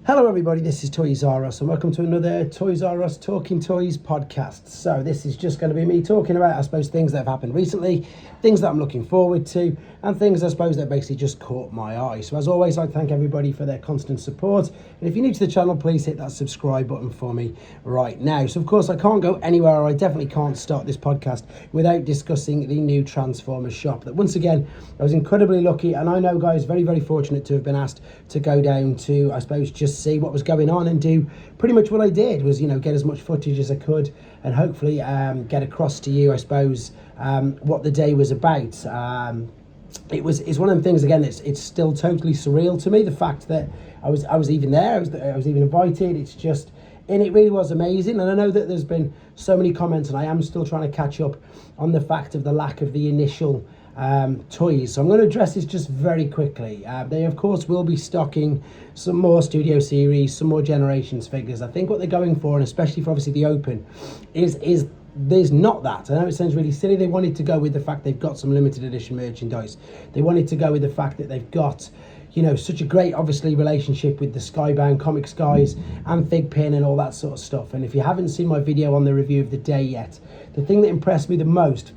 Hello everybody, this is Toys R Us and welcome to another Toys R Us Talking Toys podcast. So this is just going to be me talking about, I suppose, things that have happened recently, things that I'm looking forward to, and things, I suppose, that basically just caught my eye. So as always, I'd thank everybody for their constant support. And if you're new to the channel, please hit that subscribe button for me right now. So of course, I can't go anywhere, or I definitely can't start this podcast without discussing the new Transformers shop. That once again, I was incredibly lucky, and I know, guys, very, very fortunate to have been asked to go down to, I suppose, just see what was going on and do pretty much what I did was, get as much footage as I could and hopefully get across to you, I suppose, what the day was about. It's one of the things, again, it's still totally surreal to me, the fact that I was even there, I was even invited. It's just, and it really was amazing. And I know that there's been so many comments, and I am still trying to catch up on the fact of the lack of the initial toys. So I'm going to address this just very quickly. They of course will be stocking some more Studio Series, some more Generations figures. I think what they're going for, and especially for obviously the Open, is there's not that. I know it sounds really silly. They wanted to go with the fact they've got some limited edition merchandise. They wanted to go with the fact that they've got, such a great, obviously, relationship with the Skybound Comics guys and Figpin and all that sort of stuff. And if you haven't seen my video on the review of the day yet, the thing that impressed me the most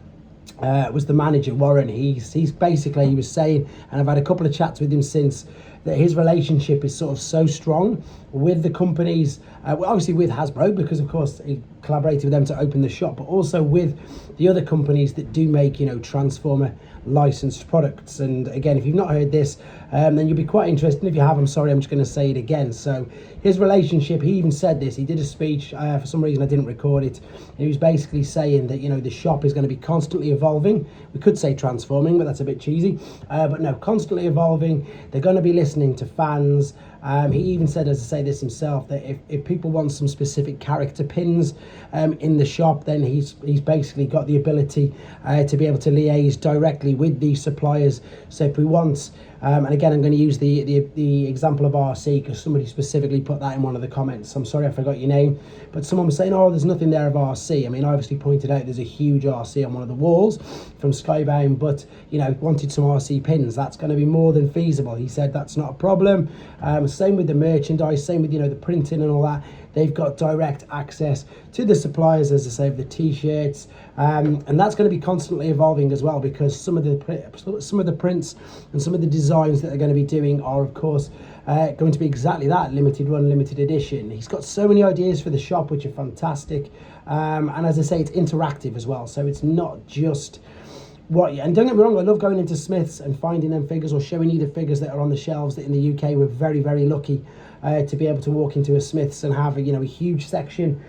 was the manager, Warren. He's basically, he was saying, and I've had a couple of chats with him since, that his relationship is sort of so strong with the companies, obviously with Hasbro, because of course he collaborated with them to open the shop, but also with the other companies that do make, Transformer licensed products. And again, if you've not heard this, then you'll be quite interested. If you have, I'm sorry, I'm just going to say it again. So his relationship, he even said this, he did a speech, for some reason I didn't record it, and he was basically saying that, the shop is going to be constantly evolving. We could say transforming, but that's a bit cheesy, but no, constantly evolving. They're going to be listening to fans. He even said, as I say this himself, that if people want some specific character pins in the shop, then he's basically got the ability to be able to liaise directly with these suppliers. So if we want, and again, I'm going to use the example of RC, because somebody specifically put that in one of the comments. I'm sorry I forgot your name, but someone was saying, oh, there's nothing there of RC. I mean, I obviously pointed out there's a huge RC on one of the walls from Skybound, but, wanted some RC pins. That's going to be more than feasible. He said that's not a problem. Same with the merchandise, same with, the printing and all that. They've got direct access to the suppliers, as I say, of the t-shirts, and that's going to be constantly evolving as well, because some of the prints and some of the designs that they're going to be doing are, of course, going to be exactly that, limited run, limited edition. He's got so many ideas for the shop, which are fantastic, and as I say, it's interactive as well, so it's not just and don't get me wrong, I love going into Smiths and finding them figures, or showing you the figures that are on the shelves. That in the UK we're very, very lucky to be able to walk into a Smiths and have a huge section,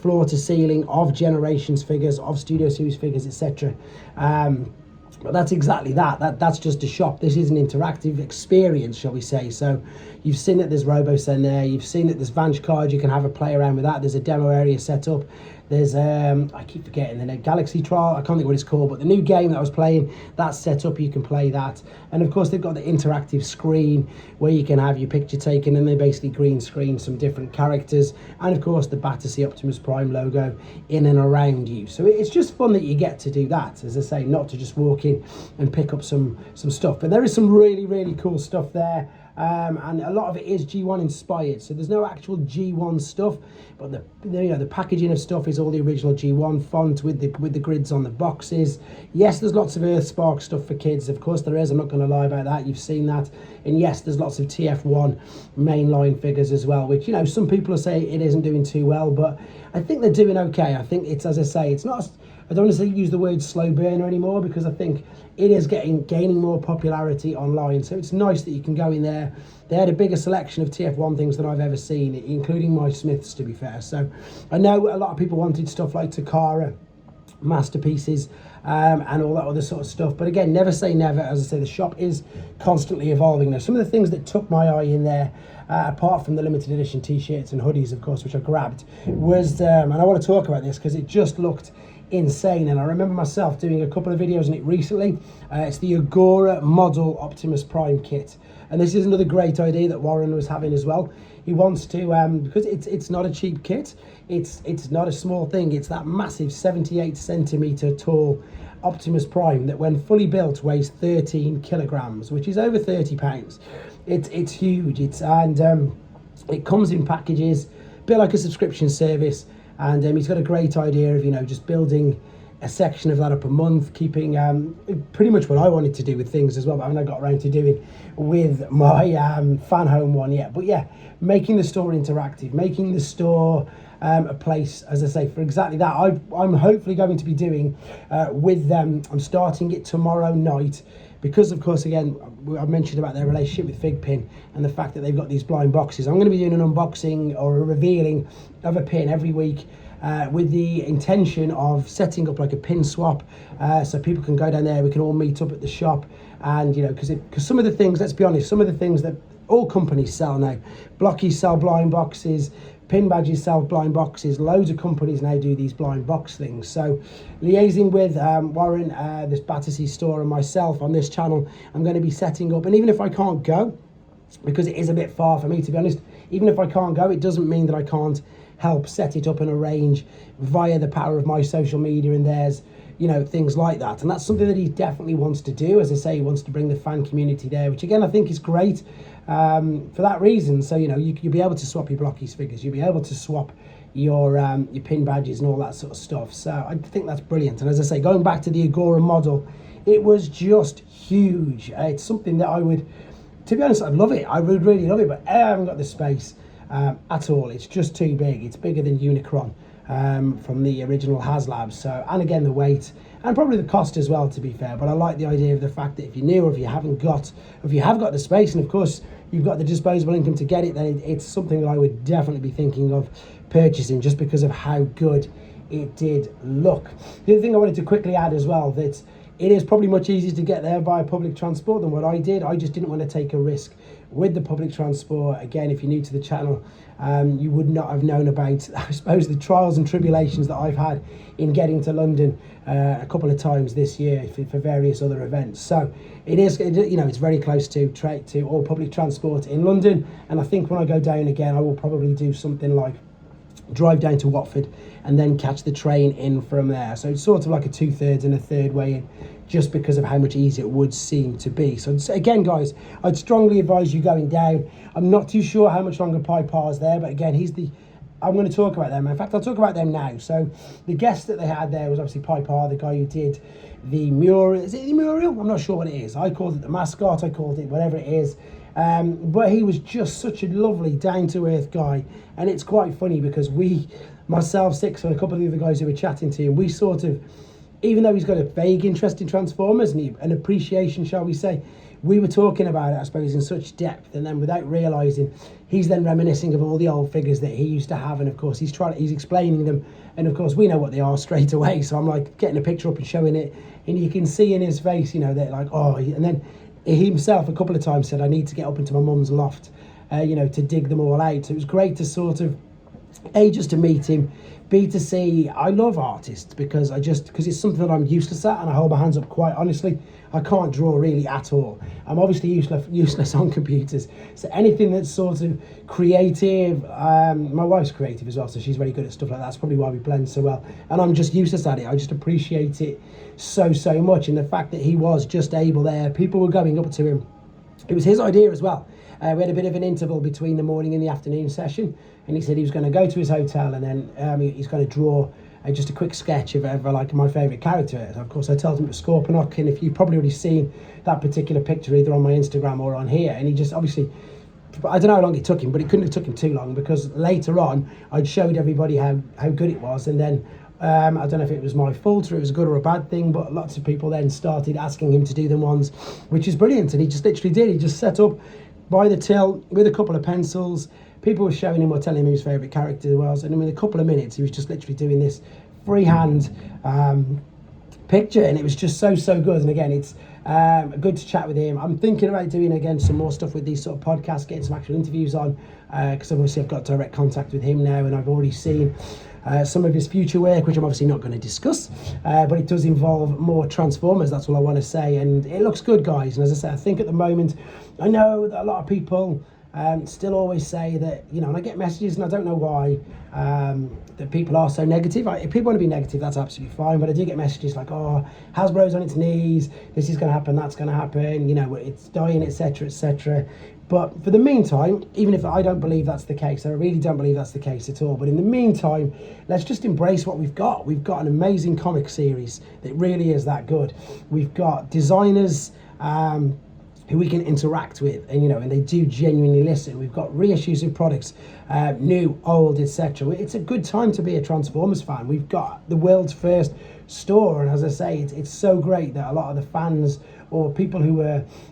floor to ceiling, of Generations figures, of Studio Series figures, etc. But that's exactly that's just a shop. This is an interactive experience, shall we say. So you've seen that there's RoboSen there, you've seen that there's Vanch Card, you can have a play around with that. There's a demo area set up. There's I keep forgetting the name, Galaxy Trial, I can't think what it's called, but the new game that I was playing, that's set up, you can play that. And of course they've got the interactive screen where you can have your picture taken, and they basically green screen some different characters, and of course the Battersea Optimus Prime logo in and around you. So it's just fun that you get to do that, as I say, not to just walk in and pick up some stuff. But there is some really, really cool stuff there. And a lot of it is G1 inspired, so there's no actual G1 stuff, but the packaging of stuff is all the original G1 font with the grids on the boxes. Yes, there's lots of Earthspark stuff for kids, of course there is, I'm not going to lie about that, you've seen that. And yes, there's lots of TF1 mainline figures as well, which, some people are saying it isn't doing too well, but I think they're doing okay. I think it's, as I say, it's not, I don't want to use the word slow burner anymore, because I think it is gaining more popularity online. So it's nice that you can go in there. They had a bigger selection of TF1 things than I've ever seen, including my Smiths, to be fair. So I know a lot of people wanted stuff like Takara, Masterpieces, and all that other sort of stuff. But again, never say never. As I say, the shop is constantly evolving. Now, some of the things that took my eye in there, apart from the limited edition t-shirts and hoodies, of course, which I grabbed, was, and I want to talk about this because it just looked insane, and I remember myself doing a couple of videos on it recently. It's the Agora model Optimus Prime kit, and this is another great idea that Warren was having as well. He wants to, because it's not a cheap kit, it's not a small thing, it's that massive 78 centimeter tall Optimus Prime that when fully built weighs 13 kilograms, which is over 30 pounds. It's huge. It comes in packages, a bit like a subscription service, and he's got a great idea of, just building a section of that up a month, keeping pretty much what I wanted to do with things as well, but I haven't got around to doing with my fan home one yet. But yeah, making the store interactive, making the store a place, as I say, for exactly that. I'm hopefully going to be doing with them. I'm starting it tomorrow night because, of course, again, I mentioned about their relationship with Figpin and the fact that they've got these blind boxes. I'm going to be doing an unboxing or a revealing of a pin every week, with the intention of setting up like a pin swap, so people can go down there, we can all meet up at the shop, and because some of the things, let's be honest, some of the things that all companies sell now, Blockies sell blind boxes, Pin Badges sell blind boxes, loads of companies now do these blind box things. So liaising with Warren, this Battersea store, and myself on this channel, I'm going to be setting up, and even if I can't go, because it is a bit far for me, to be honest, even if I can't go, it doesn't mean that I can't help set it up and arrange via the power of my social media and theirs, things like that. And that's something that he definitely wants to do. As I say, he wants to bring the fan community there, which again I think is great for that reason. So you'll be able to swap your Blockies figures, you'll be able to swap your Pin Badges and all that sort of stuff. So I think that's brilliant. And as I say, going back to the Agora model, it was just huge. It's something that I would, to be honest, I'd love it. I would really love it, but I haven't got the space at all. It's just too big. It's bigger than Unicron from the original HasLab. So, and again, the weight and probably the cost as well, to be fair. But I like the idea of the fact that if you're new, or if you have got the space, and of course you've got the disposable income to get it, then it's something that I would definitely be thinking of purchasing, just because of how good it did look. The other thing I wanted to quickly add as well, that it is probably much easier to get there by public transport than what I did. I just didn't want to take a risk with the public transport. Again, if you're new to the channel, you would not have known about, I suppose, the trials and tribulations that I've had in getting to London a couple of times this year for various other events. So it's very close to all public transport in London. And I think when I go down again, I will probably do something like drive down to Watford and then catch the train in from there. So it's sort of like a 2/3 and a third way in, just because of how much easier it would seem to be. So again, guys, I'd strongly advise you going down. I'm not too sure how much longer Pipar's there, but again, I'm going to talk about them. In fact, I'll talk about them now. So the guest that they had there was obviously Pipar, the guy who did the mural. Is it the mural? I'm not sure what it is. I called it the mascot. I called it whatever it is. But he was just such a lovely, down-to-earth guy. And it's quite funny because myself, Six, and a couple of the other guys who were chatting to him, we sort of, even though he's got a vague interest in Transformers and an appreciation, shall we say, we were talking about it, I suppose, in such depth, and then without realising, he's then reminiscing of all the old figures that he used to have, and of course he's explaining them, and of course we know what they are straight away. So I'm like getting a picture up and showing it, and you can see in his face, that like, oh, and then he himself a couple of times said, I need to get up into my mum's loft, to dig them all out. So it was great to sort of, A, just to meet him, B, to see. I love artists because it's something that I'm useless at, and I hold my hands up quite honestly. I can't draw really at all. I'm obviously useless on computers. So anything that's sort of creative, my wife's creative as well, so she's very good at stuff like that. That's probably why we blend so well. And I'm just useless at it. I just appreciate it so much. And the fact that he was just able there, people were going up to him. It was his idea as well. We had a bit of an interval between the morning and the afternoon session, and he said he was going to go to his hotel, and then he's going to draw just a quick sketch of like my favourite character. And of course I told him it was Scorponok, and if you've probably already seen that particular picture either on my Instagram or on here, and he just obviously, I don't know how long it took him, but it couldn't have took him too long, because later on I'd showed everybody how good it was, and then I don't know if it was my fault or it was a good or a bad thing, but lots of people then started asking him to do them ones, which is brilliant. And he just literally did. He just set up by the till with a couple of pencils. People were showing him or telling him his favourite character was, and in a couple of minutes he was just literally doing this freehand picture, and it was just so good. And again, it's good to chat with him. I'm thinking about doing again some more stuff with these sort of podcasts, getting some actual interviews on, because obviously I've got direct contact with him now, and I've already seen some of his future work, which I'm obviously not going to discuss, but it does involve more Transformers. That's all I want to say, and it looks good, guys. And as I say, I think at the moment, I know that a lot of people still always say that, you know, and I get messages, and I don't know why, that people are so negative. If people want to be negative, that's absolutely fine, but I do get messages like, oh, Hasbro's on its knees, this is going to happen, that's going to happen, you know, it's dying, etc., etc. But for the meantime, even if I don't believe that's the case, I really don't believe that's the case at all, but in the meantime, let's just embrace what we've got. We've got an amazing comic series that really is that good. We've got designers who we can interact with, and you know, and they do genuinely listen. We've got reissues of products, new, old, etc. It's a good time to be a Transformers fan. We've got the world's first store, and as I say, it's so great that a lot of the fans or people who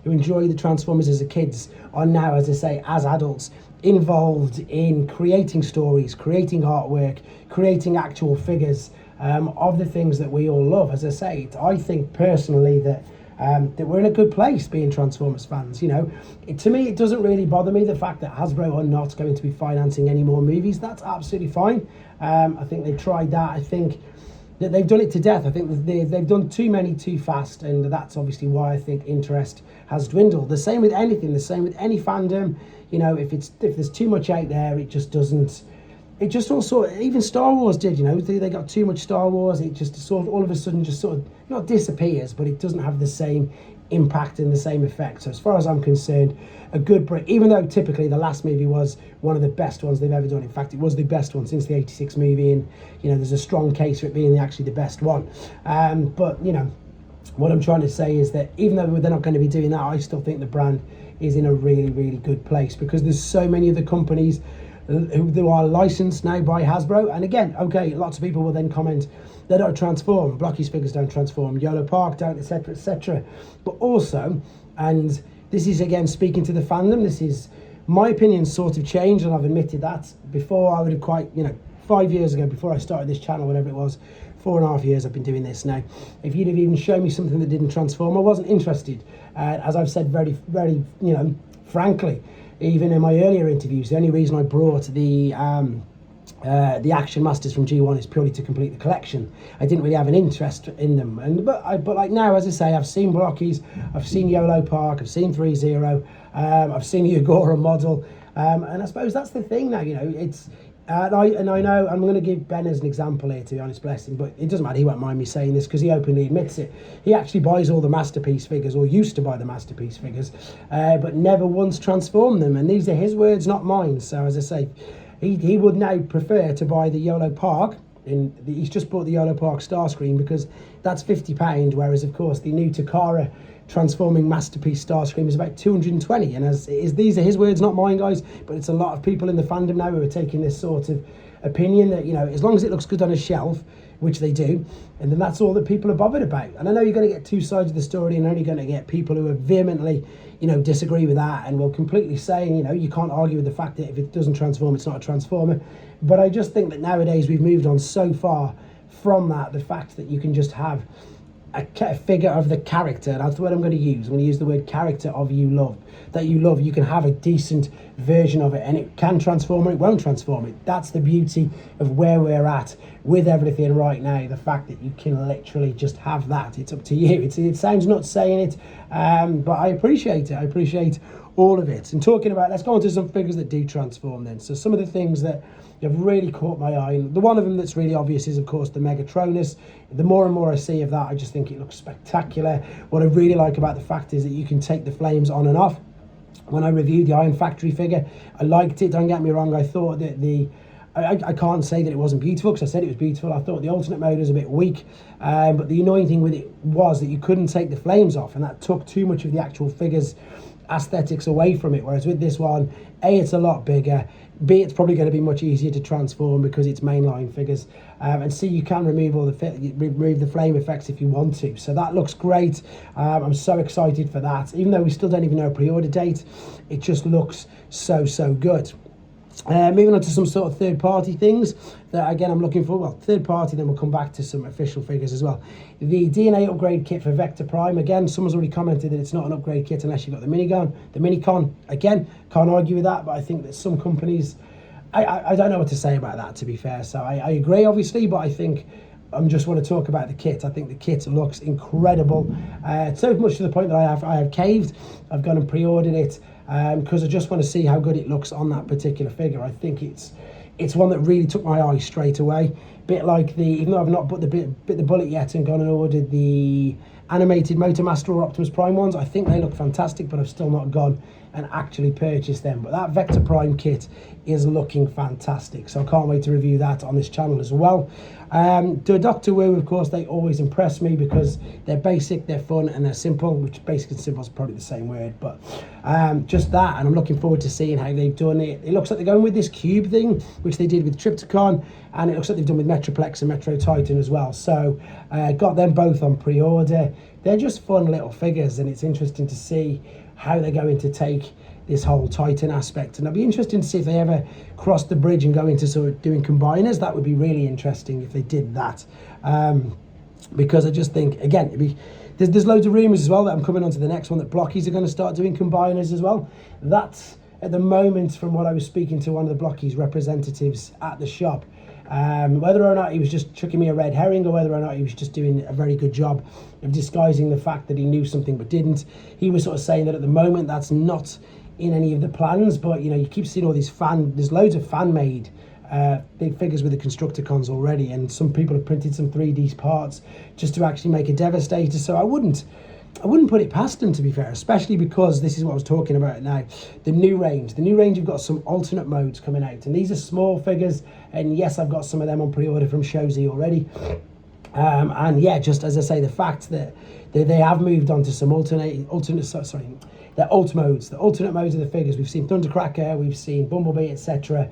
enjoy the Transformers as a kids are now, as I say, as adults, involved in creating stories, creating artwork, creating actual figures of the things that we all love. As I say, I think personally that we're in a good place being Transformers fans. You know, to me, it doesn't really bother me the fact that Hasbro are not going to be financing any more movies. That's absolutely fine. I think they've tried that. I think that they've done it to death. I think they've done too many too fast, and that's obviously why I think interest has dwindled. The same with anything. The same with any fandom. You know, if there's too much out there, it just doesn't. It just also, even Star Wars did, you know, they got too much Star Wars, it just sort of all of a sudden just sort of, not disappears, but it doesn't have the same impact and the same effect. So as far as I'm concerned, a good break, even though typically the last movie was one of the best ones they've ever done. In fact, it was the best one since the 86 movie, and, you know, there's a strong case for it being actually the best one. But, you know, what I'm trying to say is that even though they're not going to be doing that, I still think the brand is in a really, really good place, because there's so many other companies who are licensed now by Hasbro. And again, okay, lots of people will then comment, they don't transform, Blocky's figures don't transform, Yolo Park don't, etc., etc. But also, and this is again speaking to the fandom, this is my opinion sort of changed, and I've admitted that. Before, I would have quite, you know, 5 years ago, before I started this channel, whatever it was, 4.5 years I've been doing this now, if you'd have even shown me something that didn't transform, I wasn't interested. As I've said very, very, you know, frankly, even in my earlier interviews, the only reason I brought the Action Masters from G1 is purely to complete the collection. I didn't really have an interest in them, but like now, as I say, I've seen Blockies, I've seen Yolo Park, I've seen 3-0, I've seen the Agora model, and I suppose that's the thing now. You know, it's and I know I'm going to give Ben as an example here, to be honest, bless him, but it doesn't matter, he won't mind me saying this because he openly admits it. He actually buys all the Masterpiece figures, or used to buy the Masterpiece figures, but never once transformed them, and these are his words, not mine. So as I say, he would now prefer to buy the Yolo Park. He's just bought the Yolo Park Starscream because that's £50, whereas of course the new Takara transforming Masterpiece Starscream is about 220, and these are his words, not mine, guys, but it's a lot of people in the fandom now who are taking this sort of opinion that, you know, as long as it looks good on a shelf, which they do, and then that's all that people are bothered about. And I know you're going to get two sides of the story, and only going to get people who are vehemently, you know, disagree with that and will completely say, you know, you can't argue with the fact that if it doesn't transform, it's not a transformer. But I just think that nowadays we've moved on so far from that, the fact that you can just have a figure of the character, and that's the word I'm going to use. I'm going to use the word character of you love. You can have a decent version of it, and it can transform or it won't transform it. That's the beauty of where we're at with everything right now. The fact that you can literally just have that. It's up to you. It sounds nuts saying it, but I appreciate it. I appreciate all of it. And talking about, let's go on to some figures that do transform then. So some of the things that have really caught my eye, and the one of them that's really obvious is of course the Megatronus. The more and more I see of that, I just think it looks spectacular. What I really like about the fact is that you can take the flames on and off. When I reviewed the Iron Factory figure, I liked it, don't get me wrong. I thought that I can't say that it wasn't beautiful, because I said it was beautiful. I thought the alternate mode was a bit weak, but the annoying thing with it was that you couldn't take the flames off, and that took too much of the actual figure's aesthetics away from it. Whereas with this one, A, it's a lot bigger, B, it's probably going to be much easier to transform because it's mainline figures, and C, you can remove the flame effects if you want to. So that looks great. I'm so excited for that. Even though we still don't even know a pre-order date, it just looks so good. Moving on to some sort of third-party things that, again, I'm looking for. Well, third-party, then we'll come back to some official figures as well. The DNA upgrade kit for Vector Prime. Again, someone's already commented that it's not an upgrade kit unless you've got the minigun. The Minicon, again, can't argue with that, but I think that some companies... I don't know what to say about that, to be fair. So I agree, obviously, but I think I just want to talk about the kit. I think the kit looks incredible, so much to the point that I have caved. I've gone and pre-ordered it because I just want to see how good it looks on that particular figure. I think it's one that really took my eye straight away. Bit like even though I've not bit the bullet yet and gone and ordered the animated Motormaster or Optimus Prime ones, I think they look fantastic, but I've still not gone and actually purchased them. But that Vector Prime kit is looking fantastic, so I can't wait to review that on this channel as well. The Doctor Who, of course, they always impress me because they're basic, they're fun, and they're simple, which basic and simple is probably the same word, but just that, and I'm looking forward to seeing how they've done it. It looks like they're going with this cube thing, which they did with Triptychon, and it looks like they've done with Metroplex and Metro Titan as well. So got them both on pre-order. They're just fun little figures, and it's interesting to see how they're going to take this whole Titan aspect, and I'd be interested to see if they ever cross the bridge and go into sort of doing combiners. That would be really interesting if they did that, because I just think, again, there's loads of rumours as well that I'm coming on to the next one that Blockies are going to start doing combiners as well. That's at the moment, from what I was speaking to one of the Blockies representatives at the shop, whether or not he was just chucking me a red herring or whether or not he was just doing a very good job of disguising the fact that he knew something but didn't. He was sort of saying that at the moment that's not in any of the plans, but you know, you keep seeing all these there's loads of fan-made big figures with the Constructicons already, and some people have printed some 3D parts just to actually make a Devastator, so I wouldn't put it past them, to be fair, especially because this is what I was talking about now, the new range. The new range, you've got some alternate modes coming out, and these are small figures, and yes, I've got some of them on pre-order from Shozy already. And yeah, just as I say, the fact that they have moved on to some the alt modes of the figures. We've seen Thundercracker, we've seen Bumblebee, etc.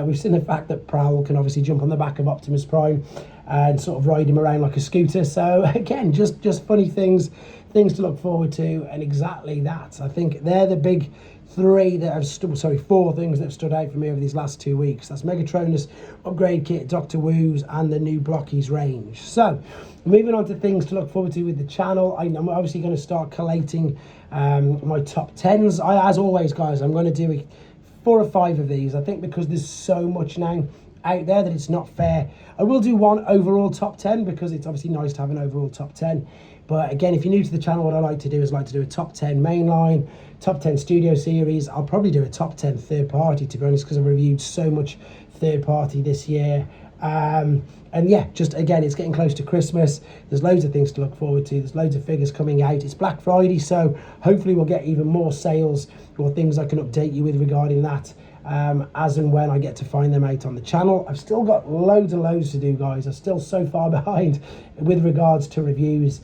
We've seen the fact that Prowl can obviously jump on the back of Optimus Prime and sort of ride him around like a scooter. So again, just funny things to look forward to, and exactly that. I think they're the big four things that have stood out for me over these last 2 weeks. That's Megatronus upgrade kit, Doctor Who's, and the new Blockies range. So moving on to things to look forward to with the channel, I'm obviously going to start collating my top 10s. As always, guys, I'm going to do 4 or 5 of these. I think because there's so much now out there that it's not fair. I will do one overall top 10 because it's obviously nice to have an overall top 10. But again, if you're new to the channel, what I like to do is a top 10 mainline, top 10 studio series. I'll probably do a top 10 third party, to be honest, because I've reviewed so much third party this year. And yeah, just again, it's getting close to Christmas. There's loads of things to look forward to. There's loads of figures coming out. It's Black Friday, so hopefully we'll get even more sales or things I can update you with regarding that as and when I get to find them out on the channel. I've still got loads and loads to do, guys. I'm still so far behind with regards to reviews.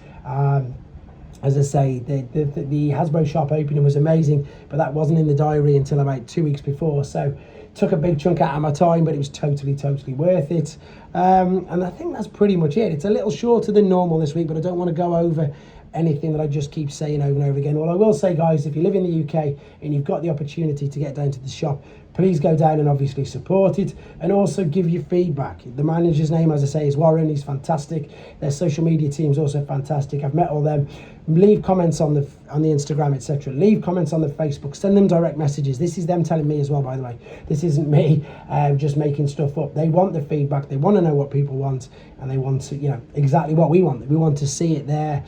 As I say, the Hasbro shop opening was amazing, but that wasn't in the diary until about 2 weeks before, so took a big chunk out of my time, but it was totally worth it. And I think that's pretty much it. It's a little shorter than normal this week, but I don't want to go over anything that I just keep saying over and over again. All I will say, guys, if you live in the UK and you've got the opportunity to get down to the shop, please go down and obviously support it, and also give your feedback. The manager's name, as I say, is Warren. He's fantastic. Their social media team's also fantastic. I've met all them. Leave comments on the Instagram, etc. Leave comments on the Facebook. Send them direct messages. This is them telling me as well, by the way. This isn't me just making stuff up. They want the feedback. They want to know what people want, and they want to, exactly what we want. We want to see it there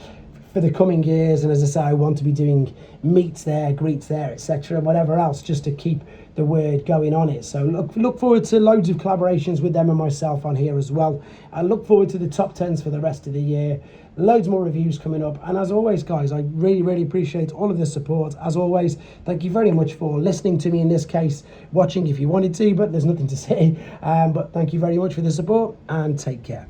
for the coming years, and as I say, I want to be doing meets there, greets there, etc., and whatever else, just to keep the word going on it. So look forward to loads of collaborations with them and myself on here as well. I look forward to the top 10s for the rest of the year. Loads more reviews coming up, and as always, guys, I really appreciate all of the support. As always, thank you very much for listening to me, in this case watching if you wanted to, but there's nothing to say. But thank you very much for the support, and take care.